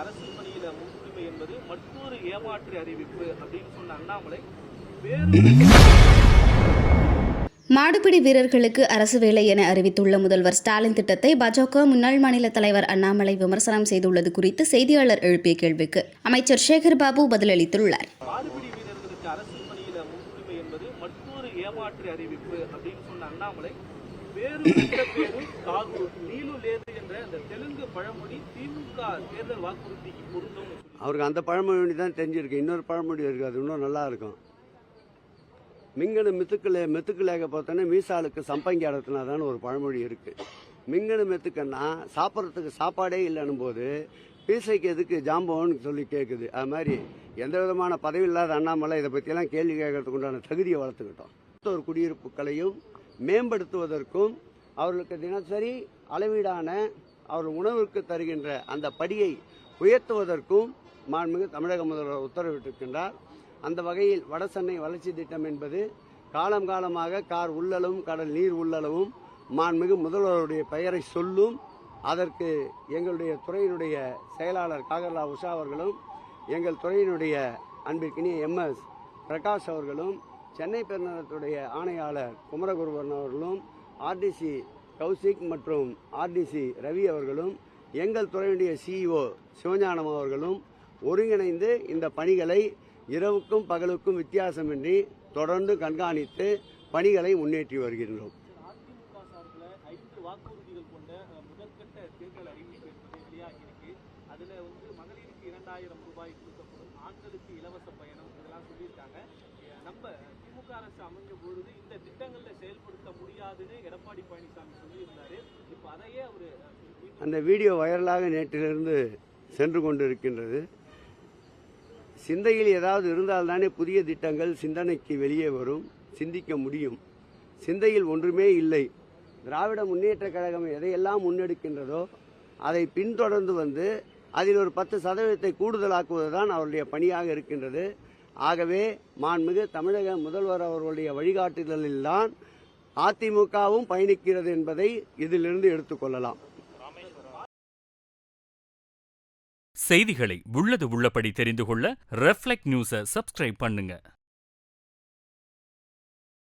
அரசு பணியில முன்னுரிமை என்பது மற்றொரு ஏமாற்று அறிவிப்பு அப்படின்னு சொன்ன அண்ணாமலை வேறு மாடுபிடி வீரர்களுக்கு அரசு வேலை என அறிவித்துள்ள முதல்வர் ஸ்டாலின் திட்டத்தை பாஜக முன்னாள் மாநில தலைவர் அண்ணாமலை விமர்சனம் செய்துள்ளது குறித்து செய்தியாளர் எழுப்பிய கேள்விக்கு அமைச்சர் சேகர் பாபு பதிலளித்துள்ளார். மாடுபிடி வீரர்களுக்கு அரசு பணியில முன்னுரிமை என்பது மற்றொரு ஏமாற்று அறிவிப்பு அப்படின்னு சொன்ன அண்ணாமலை வேறு பேரு காகூர் நீலு லேது என்ற அந்த தெலுங்கு பழமொழி திமுக தேர்தல் வாக்குறுதிக்கு பொருந்தும். அவருக்கு அந்த பழமொழி தான் தெரிஞ்சிருக்கு. இன்னொரு பழமொழி இருக்கு, அது இன்னும் நல்லா இருக்கும். மிங்கனு மெத்துக்குலேக பார்த்தோன்னே மீசாலுக்கு சம்பங்கி அடத்தினாதான் ஒரு பழமொழி இருக்கு. மிங்கனு மெத்துக்கன்னா சாப்பிட்றதுக்கு சாப்பாடே இல்லைன்னும் போது பீசைக்கு எதுக்கு ஜாம்பவன்னு சொல்லி கேட்குது. அது மாதிரி எந்த விதமான பதவி இல்லாத அண்ணாமலை இதை பற்றியெல்லாம் கேள்வி கேட்கறதுக்கு உண்டான தகுதியை வளர்த்துக்கிட்டோம். ஒரு குடியிருப்புகளையும் மேம்படுத்துவதற்கும் அவர்களுக்கு தினசரி அளவீடான அவர் உணவிற்கு தருகின்ற அந்த படியை உயர்த்துவதற்கும் மாண்புமிகு தமிழக முதல்வர் உத்தரவிட்டிருக்கின்றார். அந்த வகையில் வடசென்னை வளர்ச்சி திட்டம் என்பது காலமாக கார் உள்ளளவும் கடல் நீர் உள்ளளவும் மாண்புமிகு முதல்வருடைய பெயரை சொல்லும். அதற்கு எங்களுடைய துறையினுடைய செயலாளர் காகர்லா உஷா அவர்களும் எங்கள் துறையினுடைய அன்பிற்கினிய MS பிரகாஷ் அவர்களும் சென்னை பெருநகரத்துடைய ஆணையாளர் குமரகுருவன் அவர்களும் RDC கௌசிக் மற்றும் RDC ரவி அவர்களும் எங்கள் துறையினுடைய CEO சிவஞானம் அவர்களும் ஒருங்கிணைந்து இந்த பணிகளை இரவுக்கும் பகலுக்கும் வித்தியாசமின்றி தொடர்ந்து கண்காணித்து பணிகளை முன்னேற்றி வருகின்றோம். அதிமுக சார்பில் 5 வாக்குறுதிகள் கொண்ட முதற்கட்ட தேர்தல் அறிவிப்பு என்பது வெளியாகியிருக்கு. அதுல மகளிருக்கு 2000 ரூபாய் கொடுக்கப்படும், ஆண்களுக்கு இலவச பயணம் இதெல்லாம் சொல்லியிருக்காங்க. நம்ம திமுக அரசு அமைஞ்ச பொழுது இந்த திட்டங்களை செயல்படுத்த முடியாதுன்னு எடப்பாடி பழனிசாமி சொல்லியிருந்தாரு. இப்ப அதையே அவரு அந்த வீடியோ வைரலாக நேற்றிலிருந்து சென்று கொண்டிருக்கின்றது. சிந்தையில் ஏதாவது இருந்தால்தானே புதிய திட்டங்கள் சிந்தனைக்கு வெளியே வரும், சிந்திக்க முடியும். சிந்தையில் ஒன்றுமே இல்லை. திராவிட முன்னேற்ற கழகம் எதையெல்லாம் முன்னெடுக்கின்றதோ அதை பின்தொடர்ந்து அதில் ஒரு 10% கூடுதலாக்குவதுதான் அவருடைய பணியாக இருக்கின்றது. ஆகவே மாண்புமிகு தமிழக முதல்வர் அவர்களுடைய வழிகாட்டுதலில்தான் அதிமுகவும் பயணிக்கிறது என்பதை இதிலிருந்து எடுத்துக்கொள்ளலாம். செய்திகளை உள்ளது உள்ளபடி தெரிந்து கொள்ள ரெஃப்ளெக்ட் நியூஸை சப்ஸ்கிரைப் பண்ணுங்க.